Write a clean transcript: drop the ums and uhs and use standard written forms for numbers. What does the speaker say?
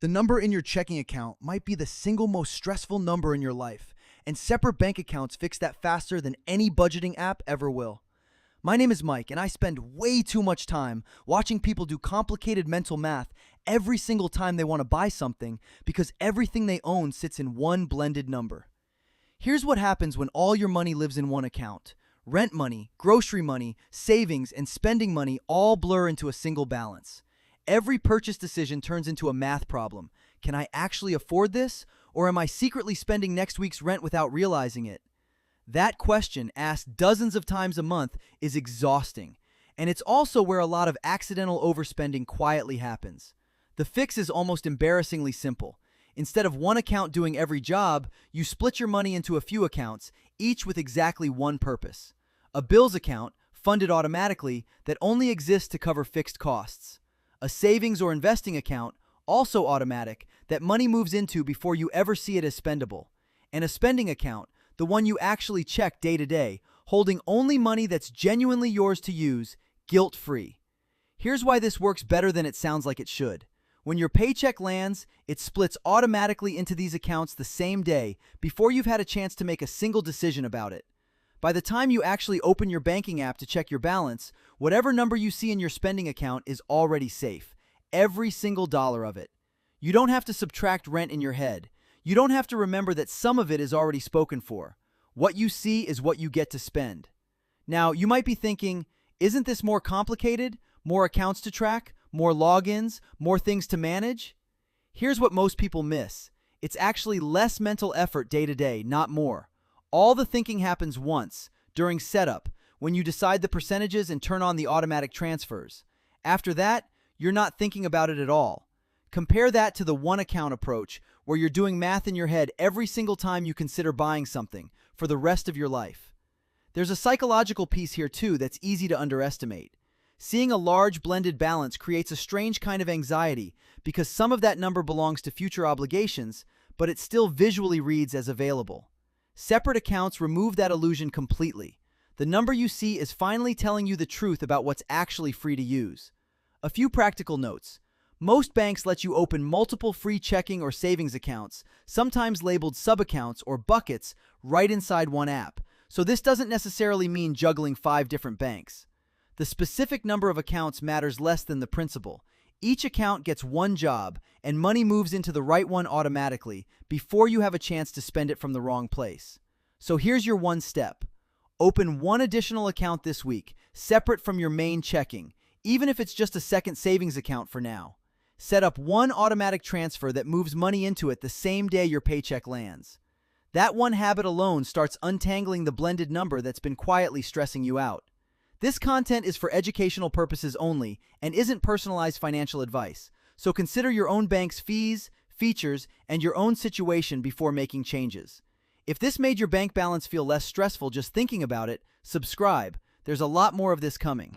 The number in your checking account might be the single most stressful number in your life, and separate bank accounts fix that faster than any budgeting app ever will. My name is Mike, and I spend way too much time watching people do complicated mental math every single time they want to buy something because everything they own sits in one blended number. Here's what happens when all your money lives in one account. Rent money, grocery money, savings, and spending money all blur into a single balance. Every purchase decision turns into a math problem. Can I actually afford this? Or am I secretly spending next week's rent without realizing it? That question, asked dozens of times a month, is exhausting. And it's also where a lot of accidental overspending quietly happens. The fix is almost embarrassingly simple. Instead of one account doing every job, you split your money into a few accounts, each with exactly one purpose. A bills account, funded automatically, that only exists to cover fixed costs. A savings or investing account, also automatic, that money moves into before you ever see it as spendable. And a spending account, the one you actually check day to day, holding only money that's genuinely yours to use, guilt-free. Here's why this works better than it sounds like it should. When your paycheck lands, it splits automatically into these accounts the same day before you've had a chance to make a single decision about it. By the time you actually open your banking app to check your balance, whatever number you see in your spending account is already safe. Every single dollar of it. You don't have to subtract rent in your head. You don't have to remember that some of it is already spoken for. What you see is what you get to spend. Now, you might be thinking, isn't this more complicated? More accounts to track? More logins? More things to manage? Here's what most people miss. It's actually less mental effort day to day, not more. All the thinking happens once, during setup, when you decide the percentages and turn on the automatic transfers. After that, you're not thinking about it at all. Compare that to the one account approach, where you're doing math in your head every single time you consider buying something, for the rest of your life. There's a psychological piece here too that's easy to underestimate. Seeing a large blended balance creates a strange kind of anxiety because some of that number belongs to future obligations, but it still visually reads as available. Separate accounts remove that illusion completely. The number you see is finally telling you the truth about what's actually free to use. A few practical notes. Most banks let you open multiple free checking or savings accounts, sometimes labeled sub-accounts or buckets, right inside one app. So this doesn't necessarily mean juggling 5 different banks. The specific number of accounts matters less than the principle. Each account gets one job, and money moves into the right one automatically before you have a chance to spend it from the wrong place. So here's your one step. Open one additional account this week, separate from your main checking, even if it's just a second savings account for now. Set up one automatic transfer that moves money into it the same day your paycheck lands. That one habit alone starts untangling the blended number that's been quietly stressing you out. This content is for educational purposes only and isn't personalized financial advice, so consider your own bank's fees, features, and your own situation before making changes. If this made your bank balance feel less stressful just thinking about it, subscribe. There's a lot more of this coming.